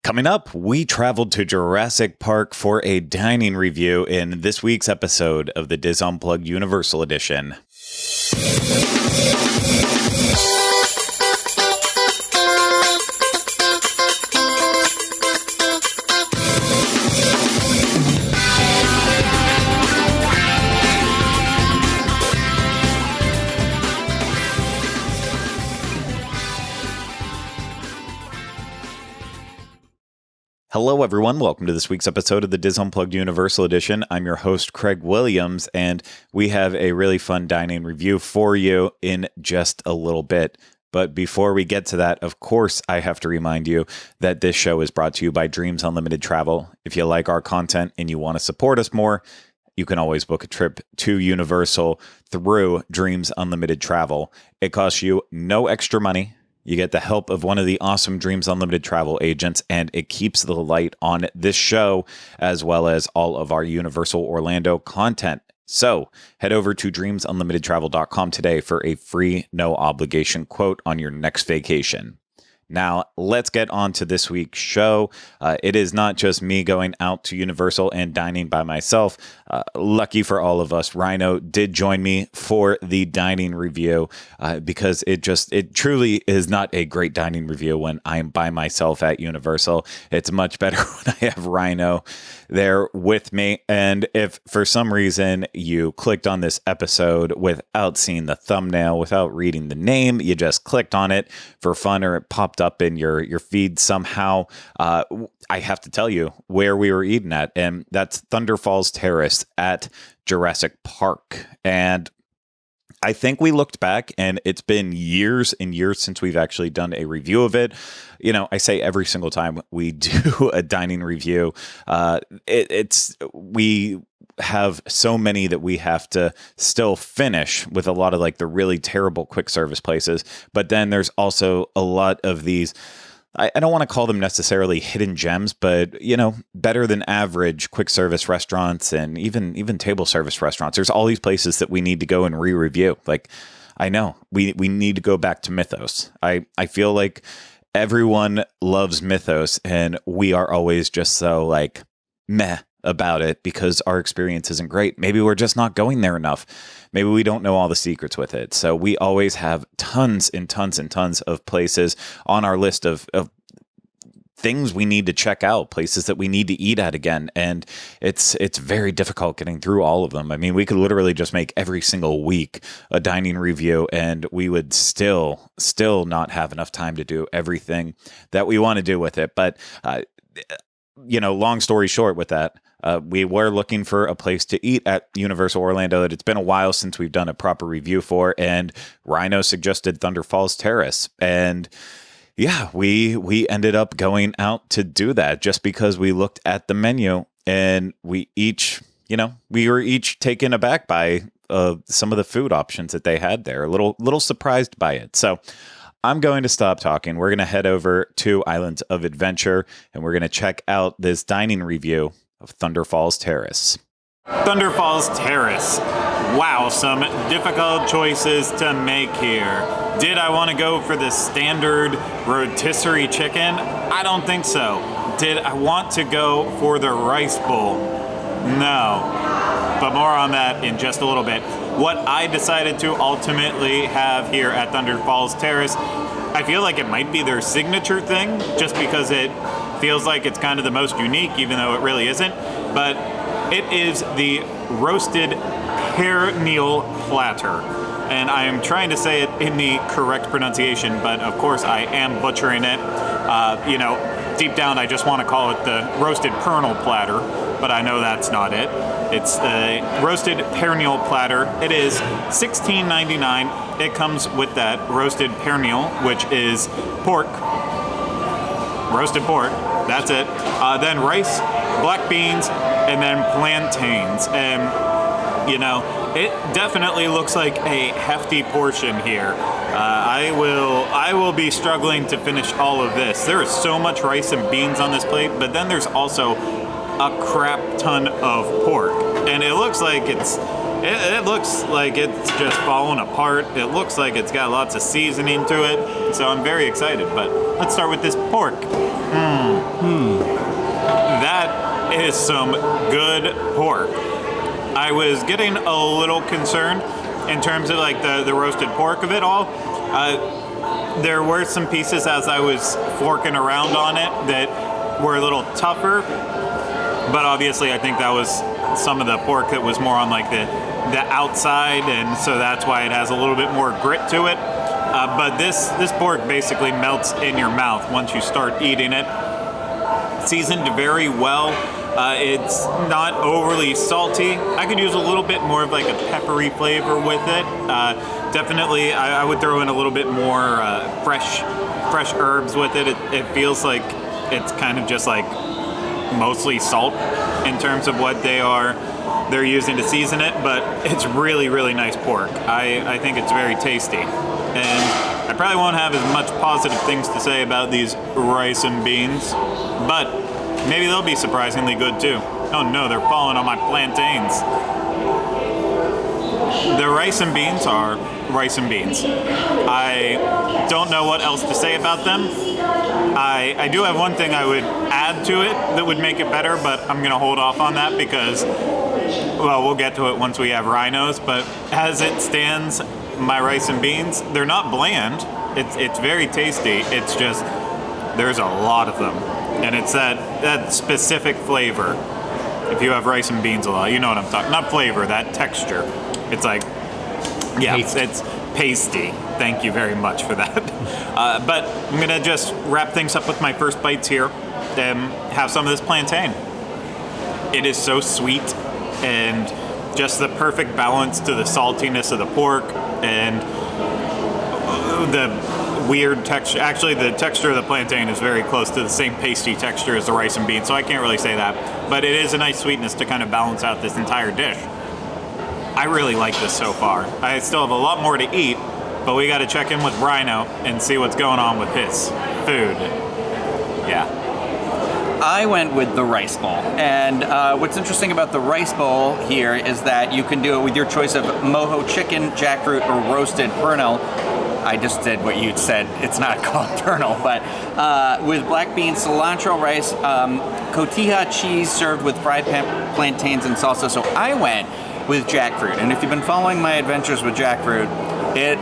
Coming up, we traveled to Jurassic Park for a dining review in this week's episode of the DIS Unplugged Universal Edition. Hello, everyone. Welcome to this week's episode of the DIS Unplugged Universal Edition. I'm your host, Craig Williams, and we have a really fun dining review for you in just a little bit. But before we get to that, of course, I have to remind you that this show is brought to you by Dreams Unlimited Travel. If you like our content and you want to support us more, you can always book a trip to Universal through Dreams Unlimited Travel. It costs you no extra money. You get the help of one of the awesome Dreams Unlimited travel agents, and it keeps the light on this show as well as all of our Universal Orlando content. So head over to dreamsunlimitedtravel.com today for a free, no obligation quote on your next vacation. Now, let's get on to this week's show. It is not just me going out to Universal and dining by myself. Lucky for all of us, Ryno did join me for the dining review because it truly is not a great dining review when I'm by myself at Universal. It's much better when I have Ryno there with me. And if for some reason you clicked on this episode without seeing the thumbnail, without reading the name, you just clicked on it for fun or it popped up in your feed somehow, I have to tell you where we were eating at, and that's Thunder Falls Terrace at Jurassic Park. And I think we looked back and it's been years and years since we've actually done a review of it. You know, I say every single time we do a dining review, we have so many that we have to still finish with a lot of like the really terrible quick service places. But then there's also a lot of these, I don't want to call them necessarily hidden gems, but, you know, better than average quick service restaurants and even table service restaurants. There's all these places that we need to go and re-review. Like, I know we need to go back to Mythos. I feel like everyone loves Mythos and we are always just so like meh about it because our experience isn't great. Maybe we're just not going there enough. Maybe we don't know all the secrets with it. So we always have tons and tons and tons of places on our list of things we need to check out, places that we need to eat at again. And it's very difficult getting through all of them. I mean, we could literally just make every single week a dining review and we would still not have enough time to do everything that we want to do with it. But, you know, long story short with that, we were looking for a place to eat at Universal Orlando that it's been a while since we've done a proper review for, and Ryno suggested Thunder Falls Terrace. And yeah, we ended up going out to do that just because we looked at the menu and we were each taken aback by some of the food options that they had there, a little surprised by it. So I'm going to stop talking. We're going to head over to Islands of Adventure and we're going to check out this dining review of Thunder Falls Terrace. Thunder Falls Terrace. Wow, some difficult choices to make here. Did I want to go for the standard rotisserie chicken? I don't think so. Did I want to go for the rice bowl? No. But more on that in just a little bit. What I decided to ultimately have here at Thunder Falls Terrace, I feel like it might be their signature thing, just because it feels like it's kind of the most unique, even though it really isn't. But it is the roasted perennial platter. And I am trying to say it in the correct pronunciation, but of course I am butchering it. Deep down I just want to call it the roasted perennial platter, but I know that's not it. It's the roasted perennial platter. It is $16.99. It comes with that roasted perennial, which is pork. Roasted pork, that's it. Then rice, black beans, and then plantains. And, you know, it definitely looks like a hefty portion here. I will be struggling to finish all of this. There is so much rice and beans on this plate, but then there's also a crap ton of pork. And it looks like it's just falling apart. It looks like it's got lots of seasoning to it. So I'm very excited, but let's start with this pork. is some good pork. I was getting a little concerned in terms of like the roasted pork of it all. There were some pieces as I was forking around on it that were a little tougher, but obviously I think that was some of the pork that was more on like the outside, and so that's why it has a little bit more grit to it. But this pork basically melts in your mouth once you start eating it. Seasoned very well. It's not overly salty. I could use a little bit more of like a peppery flavor with it. Definitely, I would throw in a little bit more fresh herbs with it. It feels like it's kind of just like mostly salt in terms of what they're using to season it, but it's really, really nice pork. I think it's very tasty. And I probably won't have as much positive things to say about these rice and beans, but maybe they'll be surprisingly good too. Oh no, they're falling on my plantains. The rice and beans are rice and beans. I don't know what else to say about them. I do have one thing I would add to it that would make it better, but I'm going to hold off on that because, well, we'll get to it once we have Rynos, but as it stands, my rice and beans, they're not bland. It's very tasty. It's just, there's a lot of them. And it's that specific flavor. If you have rice and beans a lot, you know what I'm talking. Not flavor, that texture. It's like, yeah, it's pasty. Thank you very much for that. But I'm gonna just wrap things up with my first bites here and have some of this plantain. It is so sweet and just the perfect balance to the saltiness of the pork and the weird texture. Actually, the texture of the plantain is very close to the same pasty texture as the rice and beans, so I can't really say that. But it is a nice sweetness to kind of balance out this entire dish. I really like this so far. I still have a lot more to eat, but we got to check in with Ryno and see what's going on with his food. Yeah. I went with the rice bowl, and what's interesting about the rice bowl here is that you can do it with your choice of mojo chicken, jackfruit, or roasted pernil. I just did what you said. It's not called pernil, but with black beans, cilantro rice, cotija cheese served with fried plantains and salsa. So I went with jackfruit, and if you've been following my adventures with jackfruit, it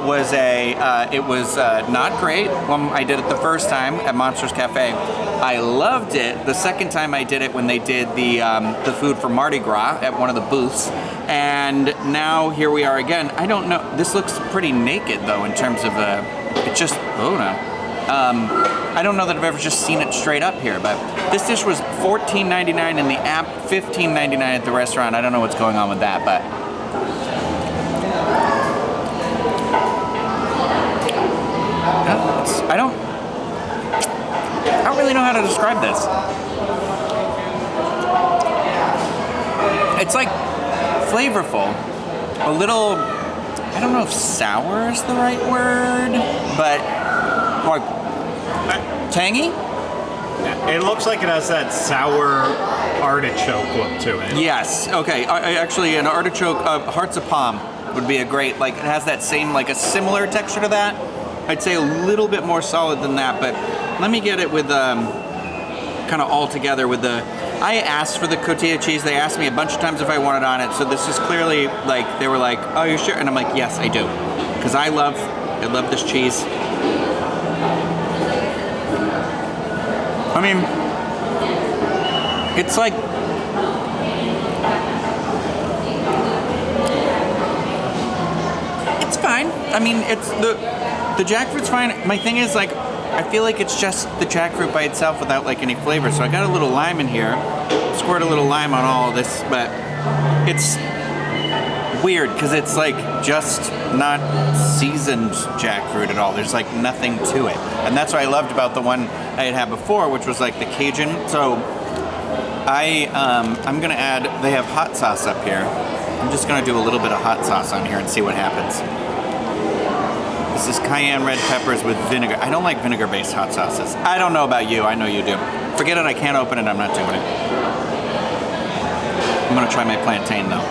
was not great when I did it the first time at Monsters Cafe. I loved it the second time I did it when they did the food for Mardi Gras at one of the booths, and now here we are again. I don't know. This looks pretty naked though in terms of it just. Oh no. I don't know that I've ever just seen it straight up here, but this dish was $14.99 in the app, $15.99 at the restaurant. I don't know what's going on with that, but I don't really know how to describe this. It's like flavorful, a little, I don't know if sour is the right word, but like tangy? It looks like it has that sour artichoke look to it. Yes, okay. Actually, an artichoke, hearts of palm would be a great, like, it has that same, like a similar texture to that. I'd say a little bit more solid than that, but let me get it with kind of all together with the, I asked for the cotija cheese. They asked me a bunch of times if I wanted on it, so this is clearly like, they were like, oh, you sure? And I'm like, yes, I do. Because I love this cheese. I mean, it's like, it's fine. I mean, it's the jackfruit's fine. My thing is, like, I feel like it's just the jackfruit by itself without like any flavor. So I got a little lime in here, squirt a little lime on all of this, but it's weird because it's like just not seasoned jackfruit at all. There's like nothing to it, and that's what I loved about the one I had before, which was like the Cajun. So I'm gonna add. They have hot sauce up here. I'm just gonna do a little bit of hot sauce on here and see what happens. This is cayenne red peppers with vinegar. I don't like vinegar-based hot sauces. I don't know about you. I know you do. Forget it. I can't open it. I'm not doing it. I'm gonna try my plantain though.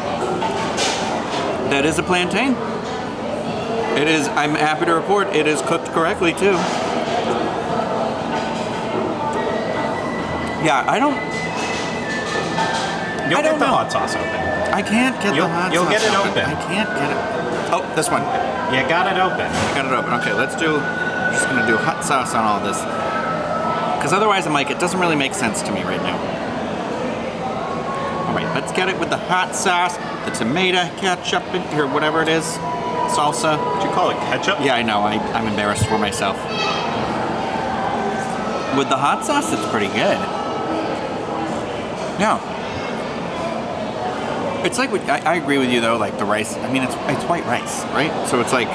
That is a plantain. It is, I'm happy to report, it is cooked correctly too. Yeah, You'll I get don't the know. hot sauce open. I can't get the hot sauce. You'll get it open. I can't get it. Oh, this one. You got it open. Got it open. Okay, I'm just gonna do hot sauce on all this. Because otherwise I'm like, it doesn't really make sense to me right now. All right, let's get it with the hot sauce, the tomato ketchup, or whatever it is, salsa. Did you call it ketchup? Yeah, I know. I'm embarrassed for myself. With the hot sauce, it's pretty good. Yeah. It's like, I agree with you though, like the rice, I mean, it's white rice, right? So it's like,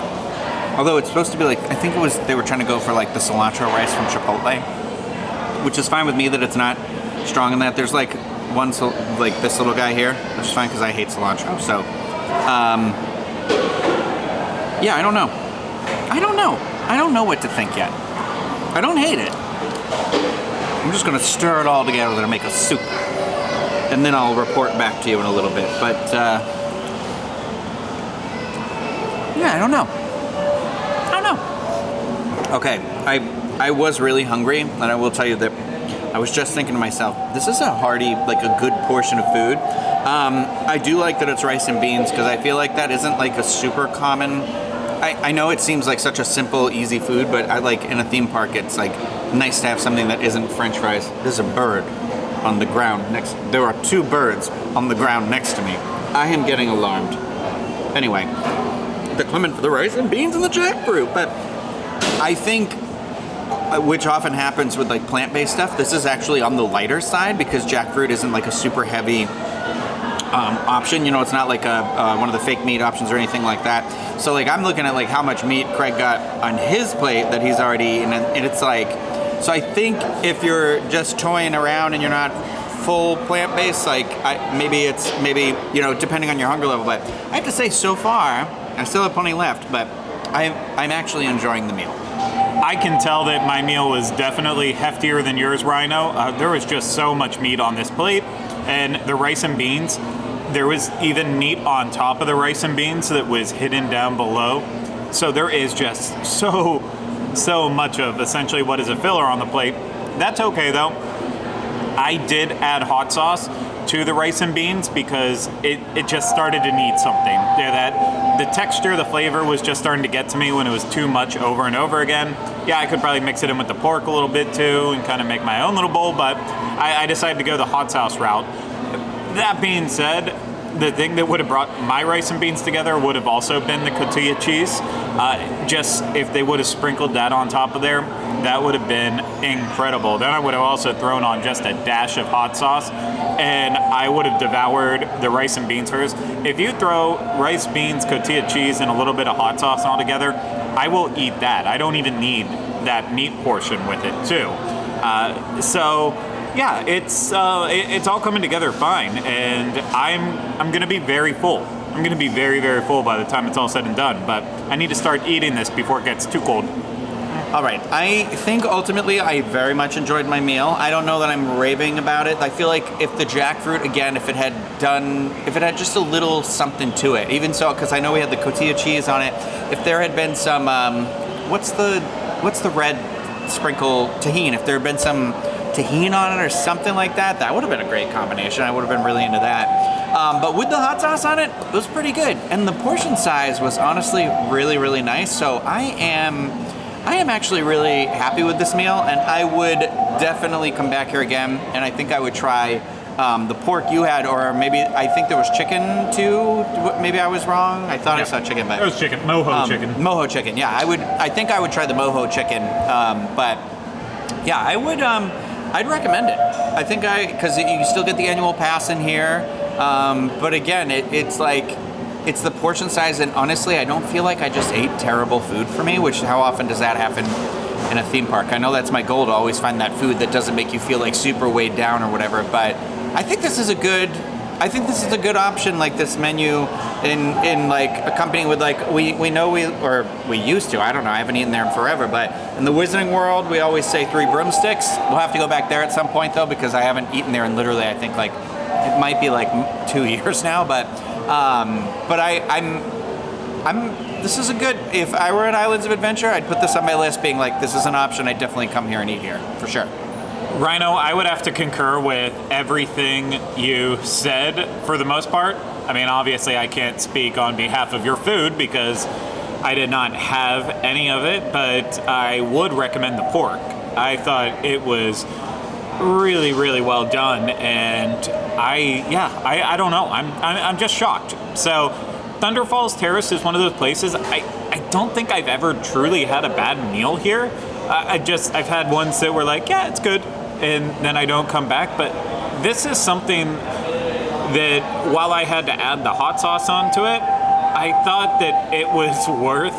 although it's supposed to be like, I think they were trying to go for like the cilantro rice from Chipotle, which is fine with me that it's not strong in that. There's like like this little guy here, which is fine because I hate cilantro. So, yeah, I don't know. I don't know what to think yet. I don't hate it. I'm just gonna stir it all together to make a soup. And then I'll report back to you in a little bit. But, yeah, I don't know. Okay, I was really hungry, and I will tell you that I was just thinking to myself, this is a hearty, like a good portion of food. I do like that it's rice and beans, because I feel like that isn't like a super common... I know it seems like such a simple, easy food, but I like in a theme park, it's like nice to have something that isn't French fries. There's a bird on the ground there are 2 birds on the ground next to me. I am getting alarmed. Anyway, they're coming for the rice and beans and the jackfruit, but I think, which often happens with like plant-based stuff, this is actually on the lighter side because jackfruit isn't like a super heavy option. You know, it's not like one of the fake meat options or anything like that. So like I'm looking at like how much meat Craig got on his plate that he's already eaten, and it's like, so I think if you're just toying around and you're not full plant-based, like maybe you know, depending on your hunger level. But I have to say, so far, I still have plenty left, but I'm actually enjoying the meal. I can tell that my meal was definitely heftier than yours, Ryno. There was just so much meat on this plate, and the rice and beans, there was even meat on top of the rice and beans that was hidden down below. So there is just so much of essentially what is a filler on the plate. That's okay though. I did add hot sauce to the rice and beans because it just started to need something. Yeah, that the texture, the flavor was just starting to get to me when it was too much over and over again. Yeah, I could probably mix it in with the pork a little bit too and kind of make my own little bowl, but I decided to go the hot sauce route. That being said, the thing that would have brought my rice and beans together would have also been the cotija cheese. Just if they would have sprinkled that on top of there, that would have been incredible. Then I would have also thrown on just a dash of hot sauce, and I would have devoured the rice and beans first. If you throw rice, beans, cotija cheese, and a little bit of hot sauce all together, I will eat that. I don't even need that meat portion with it too. So yeah, it's all coming together fine, and I'm gonna be very full. I'm gonna be very, very full by the time it's all said and done, but I need to start eating this before it gets too cold. All right, I think ultimately I very much enjoyed my meal. I don't know that I'm raving about it. I feel like if the jackfruit, again, if it had just a little something to it, even so, because I know we had the cotija cheese on it, if there had been some, what's the red sprinkle, tahini, if there had been some tahini on it or something like that, that would have been a great combination. I would have been really into that. But with the hot sauce on it, it was pretty good. And the portion size was honestly really, really nice. So I am actually really happy with this meal, and I would definitely come back here again, and I think I would try the pork you had, or maybe I think there was chicken too. Maybe I was wrong. I thought I saw chicken, but It was chicken, mojo chicken. Mojo chicken, yeah. I think I would try the mojo chicken, but yeah, I'd recommend it. I think because you still get the annual pass in here, but again, it's the portion size, and honestly, I don't feel like I just ate terrible food for me, which how often does that happen in a theme park? I know that's my goal, to always find that food that doesn't make you feel like super weighed down or whatever, but I think this is a good option, like this menu in like accompanying with like, we used to, I don't know, I haven't eaten there in forever, but in the Wizarding World, we always say 3 broomsticks. We'll have to go back there at some point though, because I haven't eaten there in literally, I think like, it might be like 2 years now, but this is a good, if I were at Islands of Adventure, I'd put this on my list being like, this is an option, I'd definitely come here and eat here, for sure. Ryno, I would have to concur with everything you said for the most part. I mean, obviously, I can't speak on behalf of your food because I did not have any of it, but I would recommend the pork. I thought it was really, really well done, and I don't know. I'm just shocked. So, Thunder Falls Terrace is one of those places I don't think I've ever truly had a bad meal here. I've had ones that were like, yeah, it's good, and then I don't come back. But this is something that, while I had to add the hot sauce onto it, I thought that it was worth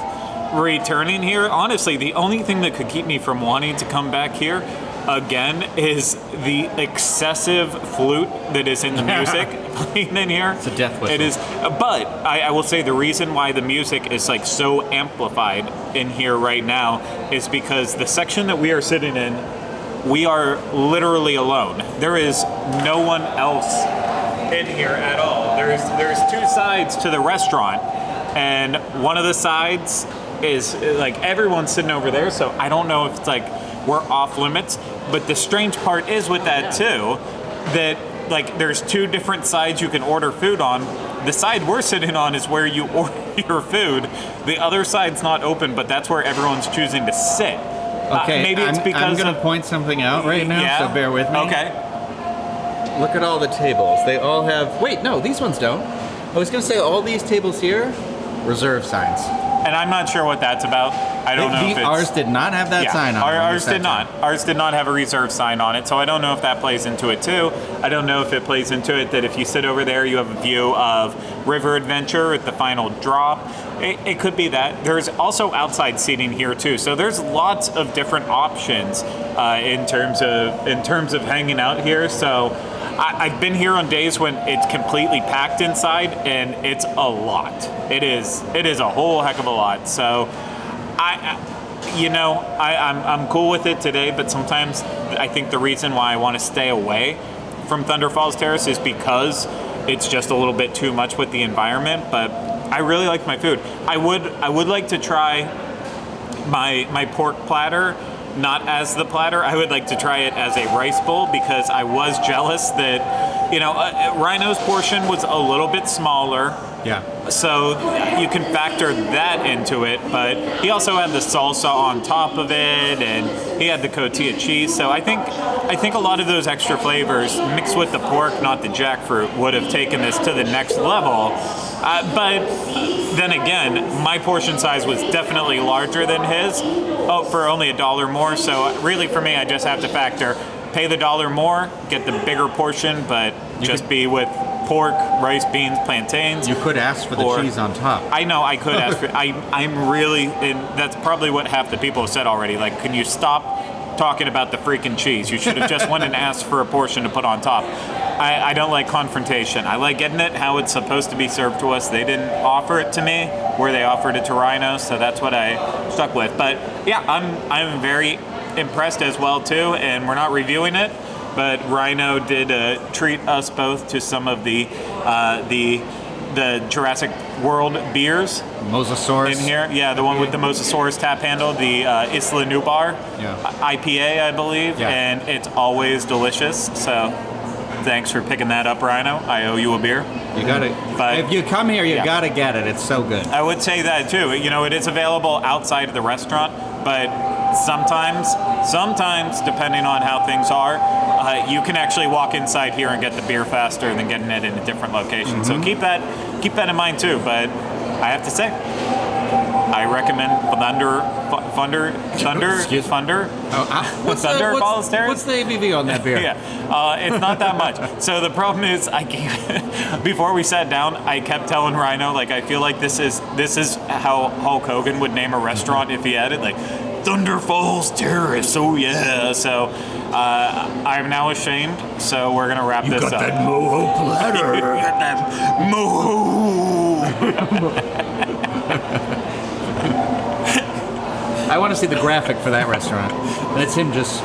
returning here. Honestly, the only thing that could keep me from wanting to come back here again is the excessive flute that is in the music playing in here. It's a death whistle. It is, but I will say the reason why the music is like so amplified in here right now is because the section that we are sitting in, we are literally alone. There is no one else in here at all. There's two sides to the restaurant, and one of the sides is like everyone's sitting over there, so I don't know if it's like we're off limits. But the strange part is with that too, that like there's two different sides you can order food on. The side we're sitting on is where you order your food. The other side's not open, but that's where everyone's choosing to sit. Okay, maybe it's because I'm going to point something out right now, Yeah. so bear with me. Okay. Look at all the tables. They all have... Wait, no, these ones don't. I was going to say all these tables here... Reserve signs. And I'm not sure what that's about. I don't know if it's... Ours did not have that sign on it. Ours did not. Ours did not have a reserve sign on it, so I don't know if that plays into it too. I don't know if it plays into it that if you sit over there, you have a view of River Adventure at the final drop. It could be that. There's also outside seating here too, so there's lots of different options in terms of hanging out here. So I've been here on days when it's completely packed inside, and it's a lot. It is a whole heck of a lot. So I'm cool with it today, but sometimes I think the reason why I want to stay away from Thunder Falls Terrace is because it's just a little bit too much with the environment. But I really like my food. I would like to try my pork platter. Not as the platter. I would like to try it as a rice bowl because I was jealous that, Ryno's portion was a little bit smaller. Yeah. So you can factor that into it, but he also had the salsa on top of it, and he had the cotija cheese. So I think a lot of those extra flavors mixed with the pork, not the jackfruit, would have taken this to the next level. But then again, my portion size was definitely larger than his. For only $1 more. So really, for me, I just have to pay the $1 more, get the bigger portion, but be with pork, rice, beans, plantains. You could ask for the cheese on top. I know I could ask for. I'm really, and that's probably what half the people have said already. Like, can you stop talking about the freaking cheese? You should have just went and asked for a portion to put on top. I don't like confrontation. I like getting it how it's supposed to be served to us. They didn't offer it to me where they offered it to Ryno, so that's what I stuck with. But yeah, I'm very impressed as well too, and we're not reviewing it, but Ryno did treat us both to some of the Jurassic World beers. Mosasaurus. In here. Yeah, the one with the Mosasaurus tap handle, the Isla Nublar IPA, I believe, and it's always delicious. So thanks for picking that up, Ryno. I owe you a beer. You got it. But if you come here, you got to get it. It's so good. I would say that too. It is available outside of the restaurant, but sometimes, depending on how things are, you can actually walk inside here and get the beer faster than getting it in a different location. So keep that in mind too. But I have to say, I recommend Thunder Falls Terrace. What's the ABV on that beer? It's not that much. So the problem is, before we sat down, I kept telling Ryno, like, I feel like this is how Hulk Hogan would name a restaurant if he had it, like Thunder Falls Terrace. Oh yeah. So I'm now ashamed. So we're gonna wrap this up. You got that moho platter. You got that moho. I want to see the graphic for that restaurant. That's him just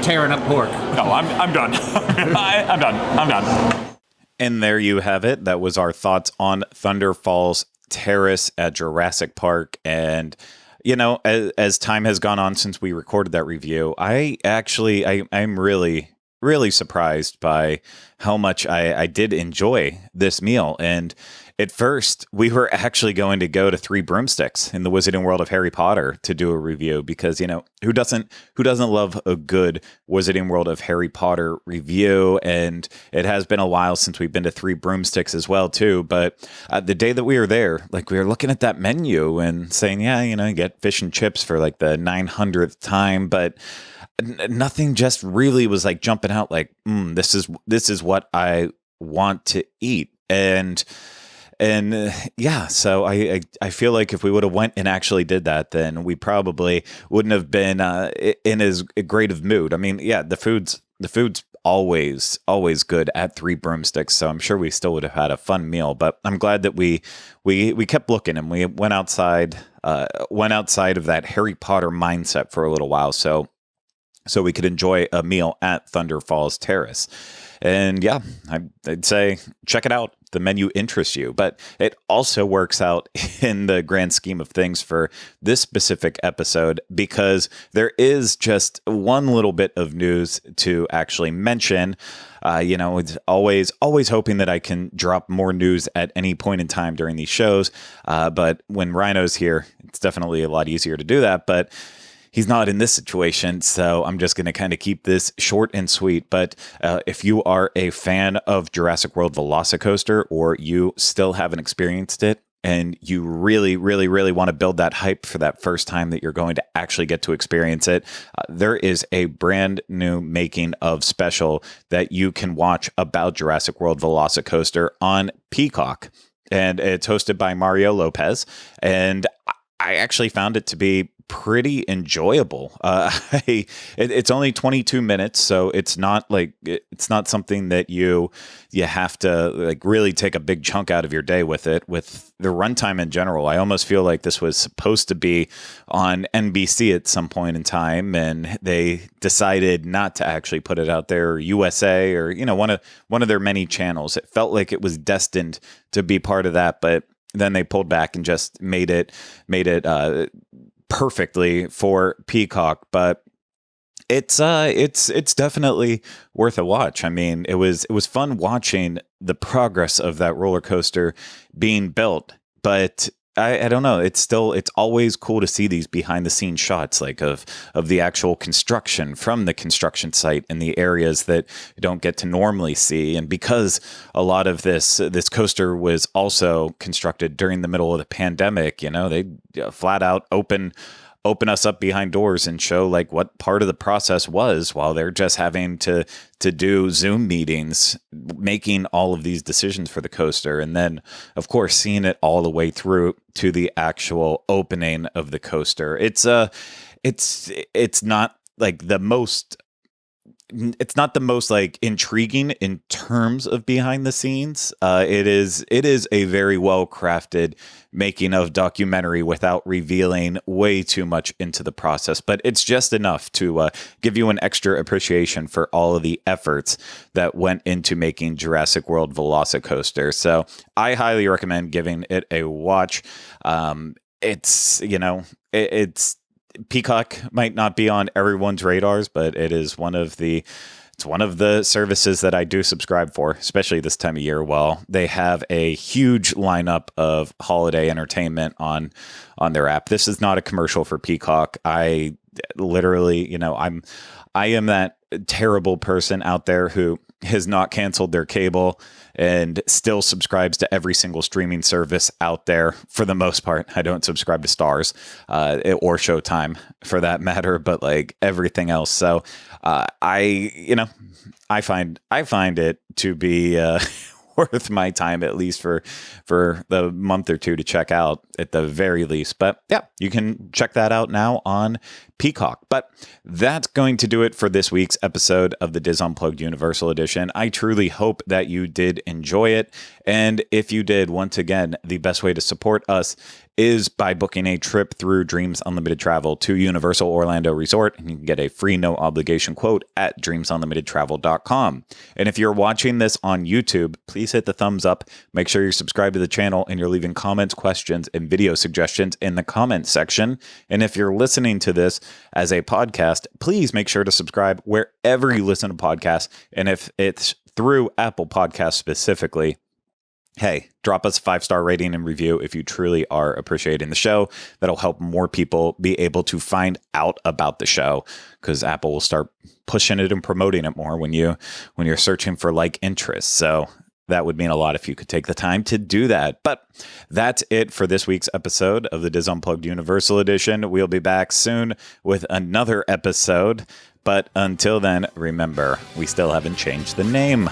tearing up pork. No, I'm done. I'm done. And there you have it. That was our thoughts on Thunder Falls Terrace at Jurassic Park. And as time has gone on since we recorded that review, I'm really surprised by how much I did enjoy this meal. And at first, we were actually going to go to Three Broomsticks in the Wizarding World of Harry Potter to do a review because, who doesn't love a good Wizarding World of Harry Potter review? And it has been a while since we've been to Three Broomsticks as well, too. But the day that we were there, like we were looking at that menu and saying, yeah, you get fish and chips for like the 900th time, but nothing just really was like jumping out like, this is what I want to eat. And yeah, so I feel like if we would have went and actually did that, then we probably wouldn't have been in as great of mood. I mean, yeah, the food's always good at Three Broomsticks, so I'm sure we still would have had a fun meal. But I'm glad that we kept looking and we went outside of that Harry Potter mindset for a little while, so we could enjoy a meal at Thunder Falls Terrace. And yeah, I'd say check it out. The menu interests you, but it also works out in the grand scheme of things for this specific episode because there is just one little bit of news to actually mention. It's always hoping that I can drop more news at any point in time during these shows. But when Ryno's here, it's definitely a lot easier to do that. But he's not in this situation, so I'm just going to kind of keep this short and sweet. But if you are a fan of Jurassic World VelociCoaster or you still haven't experienced it and you really, really, really want to build that hype for that first time that you're going to actually get to experience it, there is a brand new making of special that you can watch about Jurassic World VelociCoaster on Peacock. And it's hosted by Mario Lopez. And I actually found it to be pretty enjoyable. It's only 22 minutes, so it's not something that you have to like really take a big chunk out of your day with it. With the runtime in general, I almost feel like this was supposed to be on NBC at some point in time, and they decided not to actually put it out there, or USA, or one of their many channels. It felt like it was destined to be part of that, but then they pulled back and just made it perfectly for Peacock. But it's definitely worth a watch. I mean, it was fun watching the progress of that roller coaster being built, but I don't know. It's always cool to see these behind the scenes shots, like of the actual construction from the construction site in the areas that you don't get to normally see. And because a lot of this coaster was also constructed during the middle of the pandemic, they flat out open us up behind doors and show like what part of the process was while they're just having to do Zoom meetings, making all of these decisions for the coaster. And then, of course, seeing it all the way through to the actual opening of the coaster. It's not like the most... It's not the most like intriguing in terms of behind the scenes. It is a very well crafted making of documentary without revealing way too much into the process. But it's just enough to give you an extra appreciation for all of the efforts that went into making Jurassic World VelociCoaster. So I highly recommend giving it a watch. It's Peacock might not be on everyone's radars, but it is one of the services that I do subscribe for, especially this time of year. Well, they have a huge lineup of holiday entertainment on their app. This is not a commercial for Peacock. I literally, I am that terrible person out there who has not canceled their cable and still subscribes to every single streaming service out there for the most part. I don't subscribe to Stars or Showtime for that matter, but like everything else. So I find it to be worth my time, at least for the month or two to check out at the very least. But yeah, you can check that out now on Peacock. But that's going to do it for this week's episode of the DIS Unplugged Universal Edition. I truly hope that you did enjoy it. And if you did, once again, the best way to support us is by booking a trip through Dreams Unlimited Travel to Universal Orlando Resort, and you can get a free no obligation quote at dreamsunlimitedtravel.com. And if you're watching this on YouTube, please hit the thumbs up. Make sure you're subscribed to the channel and you're leaving comments, questions, and video suggestions in the comments section. And if you're listening to this as a podcast, please make sure to subscribe wherever you listen to podcasts. And if it's through Apple Podcasts specifically, hey, drop us a 5-star rating and review if you truly are appreciating the show. That'll help more people be able to find out about the show, because Apple will start pushing it and promoting it more when you're searching for like interests. So that would mean a lot if you could take the time to do that. But that's it for this week's episode of the DIS Unplugged Universal Edition. We'll be back soon with another episode. But until then, remember, we still haven't changed the name.